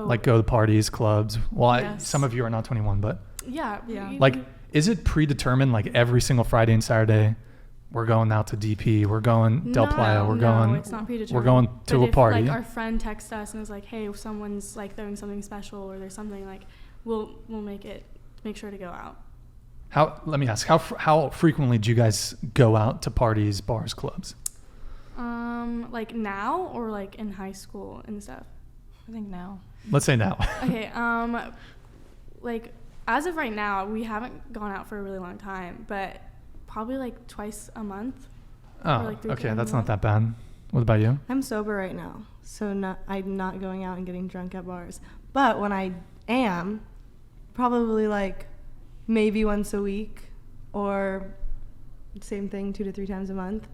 like go to parties, clubs? Well, Yes. some of you are not 21, but Yeah. like, is it predetermined? Like every single Friday and Saturday, we're going out to DP, we're going Del Playa, it's not predetermined. we're going to But a party. If, like, our friend texts us and is like, hey, someone's like throwing something special or there's something, like, we'll make sure to go out. Let me ask, how frequently do you guys go out to parties, bars, clubs? Like now or like in high school and stuff? I think now. Let's say now. Okay, like as of right now, we haven't gone out for a really long time, but probably like twice a month. Oh, like 3 okay, times that's a not month. that bad. What about you? I'm sober right now, so I'm not going out and getting drunk at bars. But when I am, probably like maybe once a week, or same thing 2 to 3 times a month.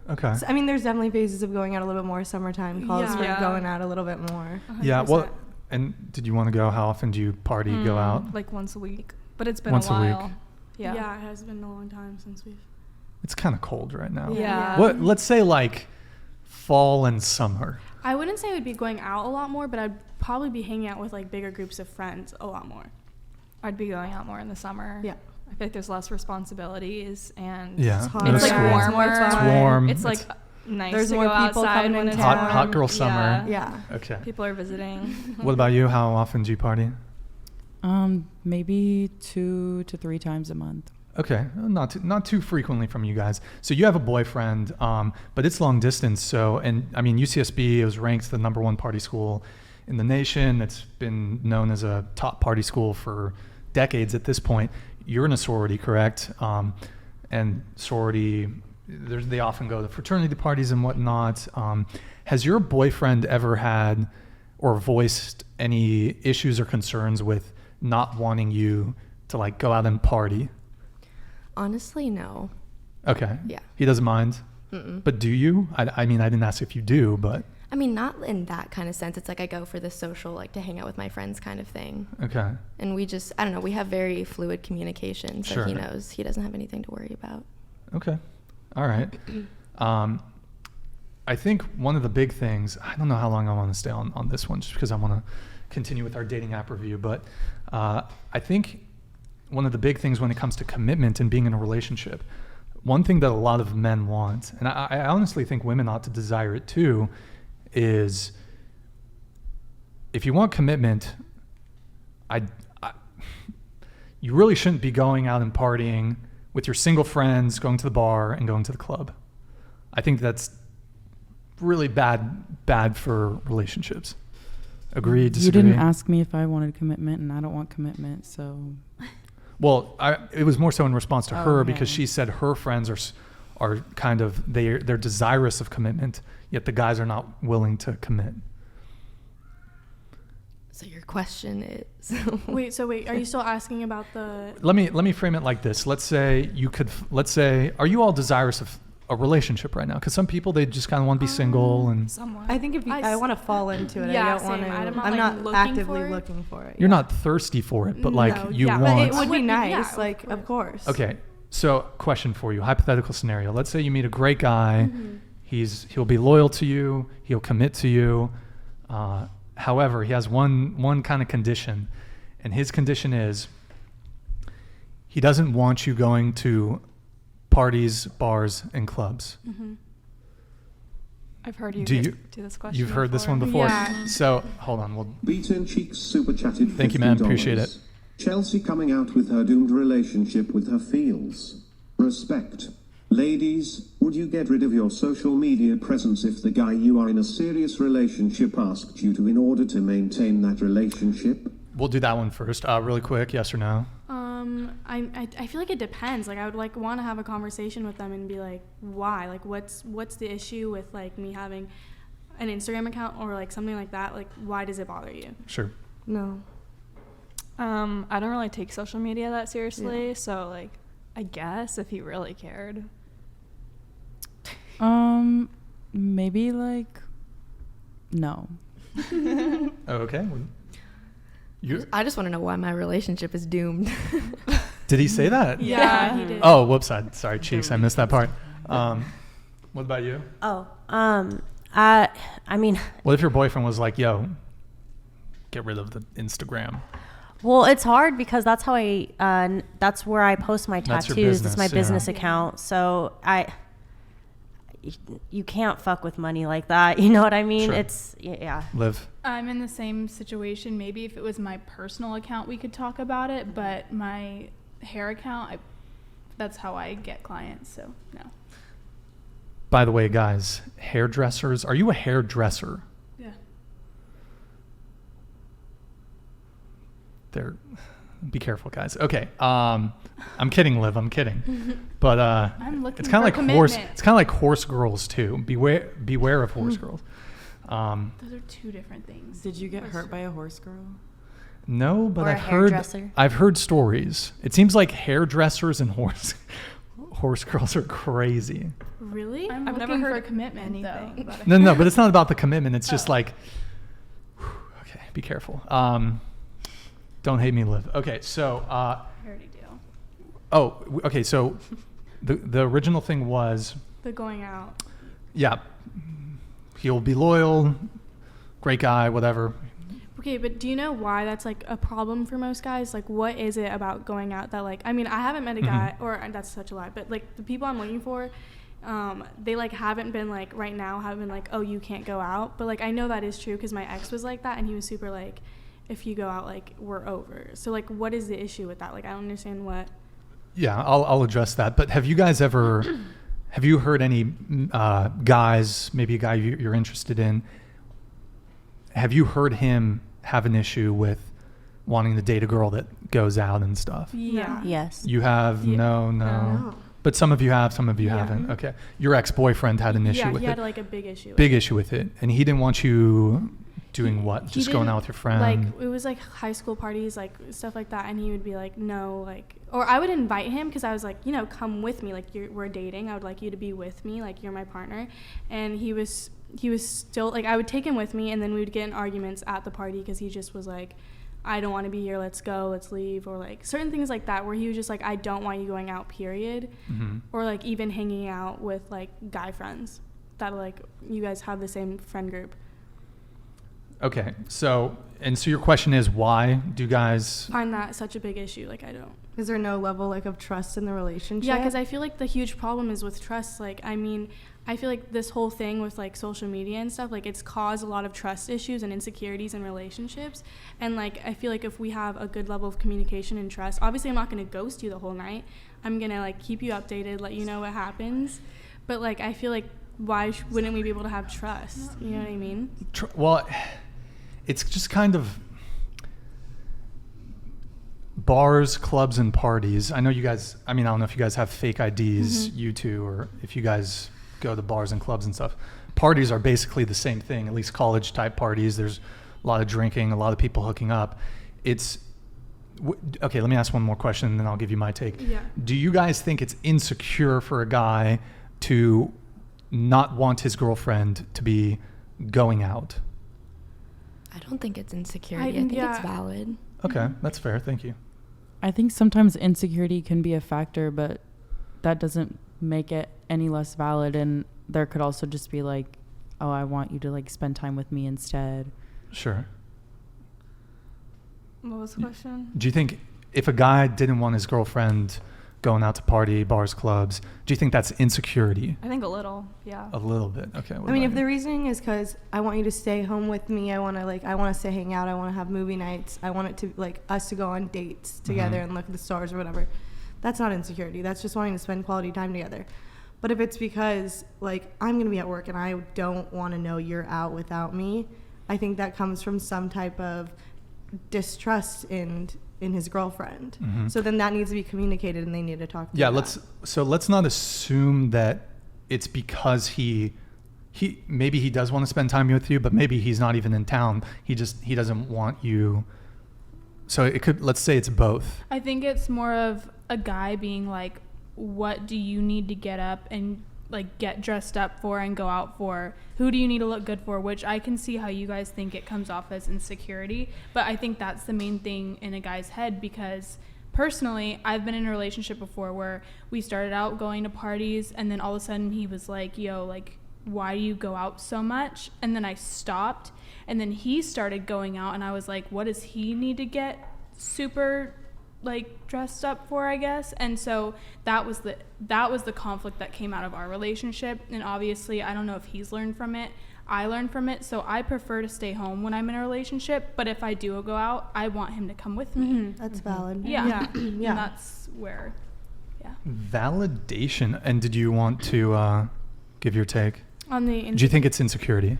Okay. So, I mean, there's definitely phases of going out a little bit more. Summertime calls for Yeah. going out a little bit more. 100%. Yeah, well, and did you want to go? How often do you party, go out? Like once a week. But it's been Once a a week. while. Yeah. Yeah, it has been a long time since we've. It's kind of cold right now. Yeah. What? Let's say like fall and summer. I wouldn't say I would be going out a lot more, but I'd probably be hanging out with like bigger groups of friends a lot more. I'd be going out more in the summer. Yeah. I feel like there's less responsibilities and Yeah. It's hot. it's like That's cool. warmer. It's It's warm. It's like nice There's to more go people outside coming when in it's town. warm. Hot girl summer. Yeah. Okay. People are visiting. What about you? How often do you party? Maybe 2 to 3 times a month. Okay, not too frequently from you guys. So you have a boyfriend, but it's long distance. So, and I mean, UCSB was ranked the #1 party school in the nation. It's been known as a top party school for decades at this point. You're in a sorority, correct? And sorority, they often go to fraternity parties and whatnot. Has your boyfriend ever had or voiced any issues or concerns with not wanting you to like go out and party? Honestly, no. Okay. Yeah. He doesn't mind? Mm-mm. But do you? I mean, I didn't ask if you do, but I mean, not in that kind of sense. It's like I go for the social, like to hang out with my friends kind of thing. okay. And we just, I don't know, we have very fluid communication, so Sure. he knows he doesn't have anything to worry about. Okay. All right. I think one of the big things, I don't know how long I want to stay on this one just because I want to continue with our dating app review, but I think one of the big things when it comes to commitment and being in a relationship, one thing that a lot of men want, and I honestly think women ought to desire it too, is if you want commitment, you really shouldn't be going out and partying with your single friends, going to the bar and going to the club. I think that's really bad for relationships. Agree, disagree? You didn't ask me if I wanted commitment, and I don't want commitment, so. Well, it was more so in response to her Okay. because she said her friends are kind of, they're desirous of commitment, yet the guys are not willing to commit. So your question is... Wait, are you still asking about the... Let me frame it like this. Let's say, are you all desirous of a relationship right now? Because some people, they just kind of want to be single and Somewhat. I think if I want to fall into it, Yeah, I don't want same. to. I'm not, I'm like, not looking actively for it. looking for it. you're yeah. not thirsty for it, but like No, you yeah, want. But it would be Yeah, nice, of like, of course. Okay, so question for you, hypothetical scenario. Let's say you meet a great guy. He'll be loyal to you. He'll commit to you. However, he has one kind of condition, and his condition is he doesn't want you going to parties, bars, and clubs. I've heard you Do get you- to this question You've heard this one before. Yeah. So hold on. We'll Beaten Cheeks super chatted. Thank you, man. $50. Appreciate it. Chelsea coming out with her doomed relationship with her feels. Respect. Ladies, would you get rid of your social media presence if the guy you are in a serious relationship asked you to in order to maintain that relationship? we'll do that one first. Really quick, yes or no? I feel like it depends. Like I would like want to have a conversation with them and be like, why? Like what's the issue with like me having an Instagram account or like something like that? Like why does it bother you? Sure. No. I don't really take social media that seriously, so like I guess if he really cared. Maybe like no. Oh, okay. I just want to know why my relationship is doomed. Did he say that? Yeah, he did. Oh, whoops. Sorry, Cheeks. I missed that part. What about you? I mean, What if your boyfriend was like, yo, get rid of the Instagram? Well, it's hard because that's how that's where I post my That's your tattoos. It's my business, yeah. business account. So you can't fuck with money like that. You know what I mean? Sure. It's, yeah. Liv? I'm in the same situation. Maybe if it was my personal account, we could talk about it. But my hair account, that's how I get clients. So no. By the way, guys, hairdressers, are you a hairdresser? Yeah. Be careful, guys. Okay. I'm kidding, Liv. I'm kidding. But I'm looking it's kind for of like horse. commitment. It's kind of like horse girls too. Beware of horse girls. Those are two different things. Did you get hurt by a horse girl? No, but Or a hairdresser. I've heard stories. It seems like hairdressers and horse girls are crazy. Really? I've never looking heard for a commitment anything. though. No, but it's not about the commitment. It's just like, okay, be careful. Don't hate me, Liv. Okay, so. I already do. Okay, so the original thing was, The going out. yeah, he'll be loyal, great guy, whatever. Okay, but do you know why that's like a problem for most guys? Like, what is it about going out that like? I mean, I haven't met a guy, or that's such a lie. But like the people I'm looking for, they like haven't been like right now haven't been like, oh, you can't go out. But like I know that is true because my ex was like that, and he was super like, if you go out, like we're over. So like, what is the issue with that? Like, I don't understand what. Yeah, I'll address that. But have you guys ever, have you heard any guys, maybe a guy you're interested in, have you heard him have an issue with wanting to date a girl that goes out and stuff? Yeah. Yes. You have? Yeah. No. No. But some of you have, some of you Yeah. haven't. Okay. Your ex-boyfriend had an issue Yeah, with he it. had like a big issue. with Big it. issue with it. And he didn't want you doing what? He Just going didn't- out with your friend? Like it was like high school parties, like stuff like that, and he would be like, no, like, or I would invite him because I was like, come with me, like we're dating. I would like you to be with me, like you're my partner. And he was still like, I would take him with me, and then we would get in arguments at the party because he just was like, I don't want to be here. Let's go. Let's leave. Or like certain things like that where he was just like, I don't want you going out, period. Mm-hmm. Or like even hanging out with like guy friends that like you guys have the same friend group. Okay. So your question is, why do guys? Find that such a big issue. Like I don't. Is there no level like of trust in the relationship? Yeah, because I feel like the huge problem is with trust. Like, I mean, I feel like this whole thing with like social media and stuff, like it's caused a lot of trust issues and insecurities in relationships. And like, I feel like if we have a good level of communication and trust, obviously I'm not going to ghost you the whole night. I'm going to like keep you updated, let you know what happens. But like, I feel like why wouldn't we be able to have trust? You know what I mean? Well, it's just kind of bars, clubs, and parties. I know you guys, I mean, I don't know if you guys have fake IDs, you two, or if you guys go to bars and clubs and stuff. Parties are basically the same thing, at least college type parties. There's a lot of drinking, a lot of people hooking up. Okay, let me ask one more question and then I'll give you my take. Yeah. Do you guys think it's insecure for a guy to not want his girlfriend to be going out? I don't think it's insecurity. I think it's valid. Okay, that's fair. Thank you. I think sometimes insecurity can be a factor, but that doesn't make it any less valid. And there could also just be like, oh, I want you to like spend time with me instead. Sure. What was the question? Do you think if a guy didn't want his girlfriend going out to party, bars, clubs, do you think that's insecurity? I think a little, yeah. A little bit. Okay. I mean, if the reasoning is because I want you to stay home with me, I want to stay hang out, I want to have movie nights, I want it to like us to go on dates together and look at the stars or whatever, that's not insecurity. That's just wanting to spend quality time together. But if it's because like I'm gonna be at work and I don't want to know you're out without me, I think that comes from some type of distrust in his girlfriend. So then that needs to be communicated and they need to talk. Yeah. Let's not assume that it's because he maybe he does want to spend time with you, but maybe he's not even in town. He doesn't want you. So it could, let's say it's both. I think it's more of a guy being like, what do you need to get up and like get dressed up for and go out for? Who do you need to look good for? Which I can see how you guys think it comes off as insecurity, but I think that's the main thing in a guy's head, because personally, I've been in a relationship before where we started out going to parties and then all of a sudden he was like, yo, like, why do you go out so much? And then I stopped. And then he started going out, and I was like, what does he need to get super like dressed up for, I guess? And so that was the conflict that came out of our relationship. And obviously I don't know if he's learned from it. I learned from it, so I prefer to stay home when I'm in a relationship, but if I do go out, I want him to come with me. That's valid. Yeah. Yeah. And that's where Validation. And did you want to give your take? On the Do you think it's insecurity?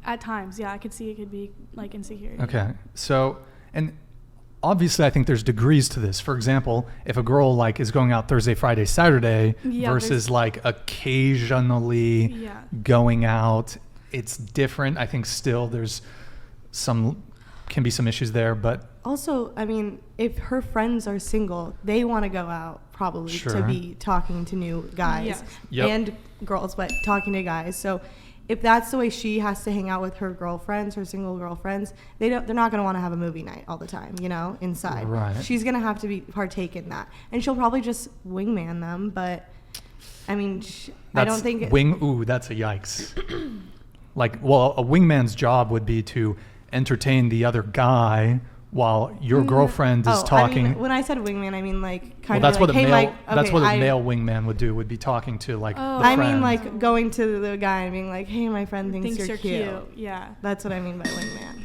at times, yeah, I could see it could be like insecurity. Okay. So, and obviously I think there's degrees to this. For example, if a girl like is going out Thursday, Friday, Saturday Yeah, versus there's- like occasionally Yeah. going out, it's different. I think still there's can be some issues there, but Also, I mean, if her friends are single, they want to go out probably Sure. to be talking to new guys Yes. Yep. and girls, but talking to guys. So if that's the way she has to hang out with her girlfriends, her single girlfriends, they're not going to want to have a movie night all the time, inside. Right. She's going to have to partake in that. And she'll probably just wingman them, but I mean, I don't think that's a yikes. Like, well, a wingman's job would be to entertain the other guy while your girlfriend is talking. I mean, when I said wingman, I mean like Well, kind that's of what like, a hey, male. Mike, That's okay, what a male wingman would do. Would be talking to like. Oh. the I mean, friend. like going to the guy and being like, "Hey, my friend thinks, you're cute." Yeah. That's what I mean by wingman.